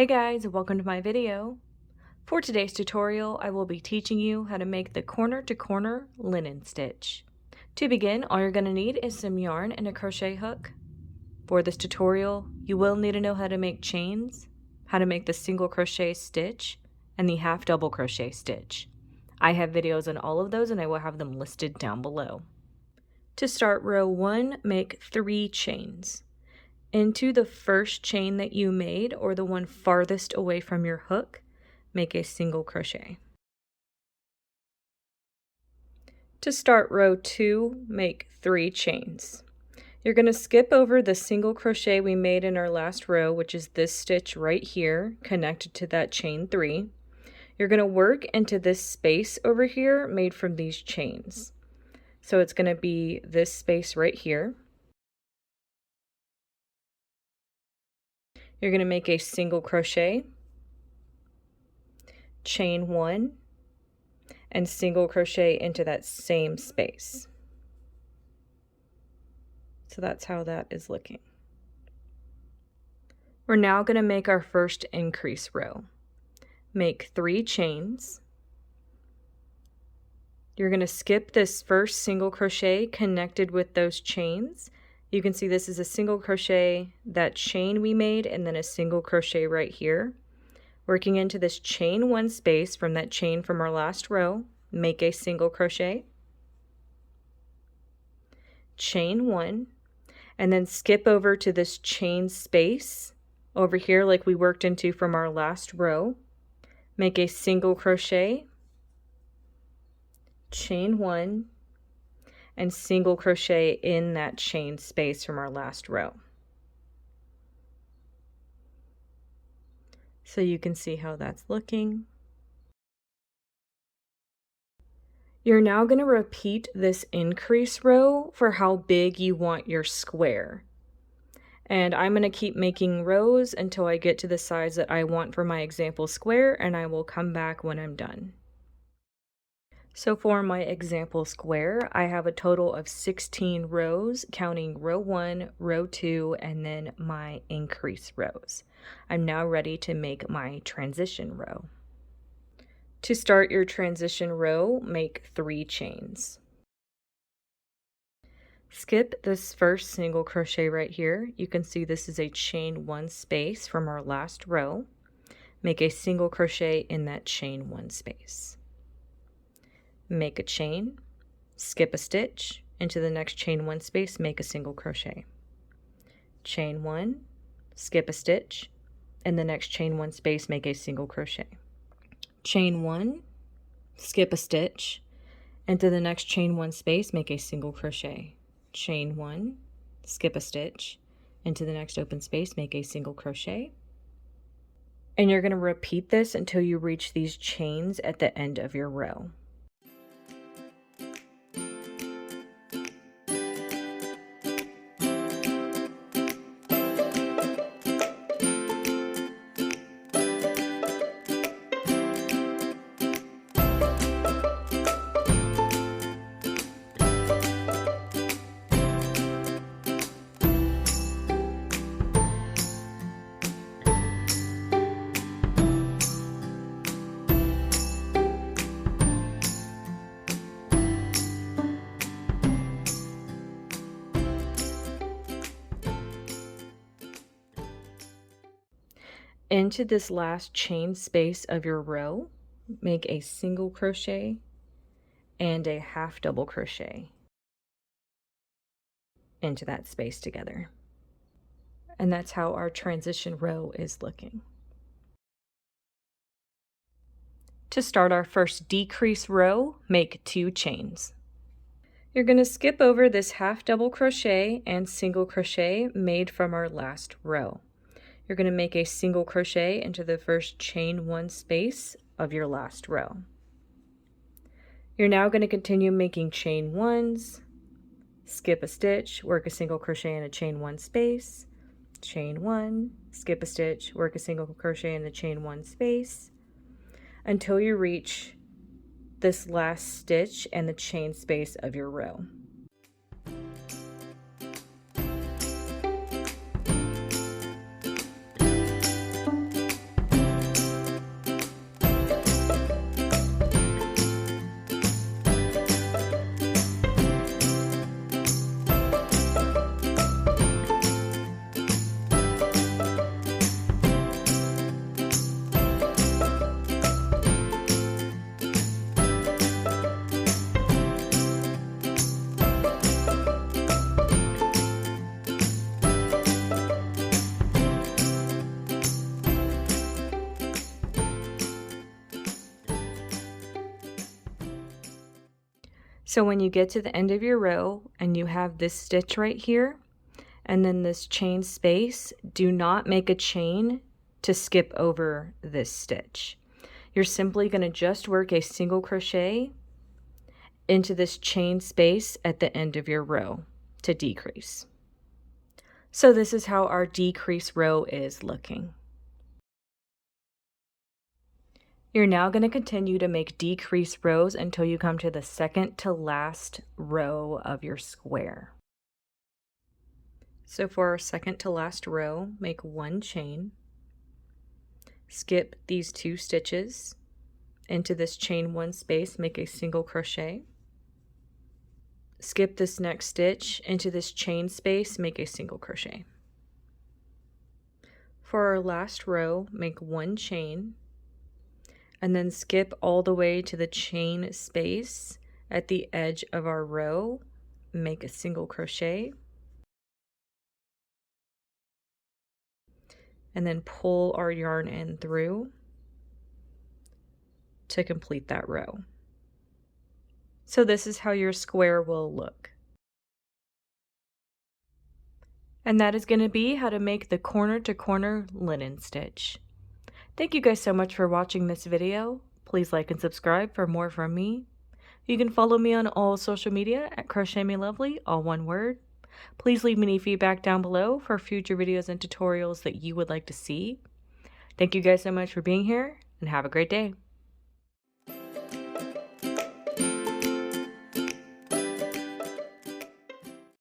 Hey guys, welcome to my video. For today's tutorial, I will be teaching you how to make the corner to corner linen stitch. To begin, all you're going to need is some yarn and a crochet hook. For this tutorial, you will need to know how to make chains, how to make the single crochet stitch, and the half double crochet stitch. I have videos on all of those and I will have them listed down below. To start row 1, make 3 chains. Into the first chain that you made, or the one farthest away from your hook, make a single crochet. To start row 2, make 3 chains. You're going to skip over the single crochet we made in our last row, which is this stitch right here, connected to that chain 3. You're going to work into this space over here made from these chains. So it's going to be this space right here. You're going to make a single crochet, chain 1, and single crochet into that same space. So that's how that is looking. We're now going to make our first increase row. Make 3 chains. You're going to skip this first single crochet connected with those chains. You can see this is a single crochet, that chain we made, and then a single crochet right here. Working into this chain 1 space from that chain from our last row, make a single crochet, chain 1, and then skip over to this chain space over here like we worked into from our last row. Make a single crochet, chain 1, and single crochet in that chain space from our last row. So you can see how that's looking. You're now going to repeat this increase row for how big you want your square. And I'm going to keep making rows until I get to the size that I want for my example square, and I will come back when I'm done. So for my example square, I have a total of 16 rows, counting row 1, row 2, and then my increase rows. I'm now ready to make my transition row. To start your transition row, make 3 chains. Skip this first single crochet right here. You can see this is a chain 1 space from our last row. Make a single crochet in that chain 1 space. Make a chain, skip a stitch, into the next chain 1 space, make a single crochet. Chain 1, skip a stitch, in the next chain 1 space, make a single crochet. Chain 1, skip a stitch, into the next chain 1 space, make a single crochet. Chain 1, skip a stitch, into the next open space, make a single crochet. And you're going to repeat this until you reach these chains at the end of your row. Into this last chain space of your row, make a single crochet and a half double crochet into that space together. And that's how our transition row is looking. To start our first decrease row, make 2 chains. You're going to skip over this half double crochet and single crochet made from our last row. You're going to make a single crochet into the first chain 1 space of your last row. You're now going to continue making chain 1s, skip a stitch, work a single crochet in a chain 1 space, chain 1, skip a stitch, work a single crochet in the chain 1 space, until you reach this last stitch and the chain space of your row. So when you get to the end of your row and you have this stitch right here and then this chain space, do not make a chain to skip over this stitch. You're simply going to just work a single crochet into this chain space at the end of your row to decrease. So this is how our decrease row is looking. You're now going to continue to make decrease rows until you come to the second to last row of your square. So for our second to last row, make one chain, skip these 2 stitches, into this chain 1 space, make a single crochet, skip this next stitch, into this chain space, make a single crochet. For our last row, make one chain, and then skip all the way to the chain space at the edge of our row, make a single crochet, and then pull our yarn in through to complete that row. So this is how your square will look. And that is going to be how to make the corner to corner linen stitch. Thank you guys so much for watching this video. Please like and subscribe for more from me. You can follow me on all social media at crochetmelovely, all one word. Please leave me any feedback down below for future videos and tutorials that you would like to see. Thank you guys so much for being here and have a great day.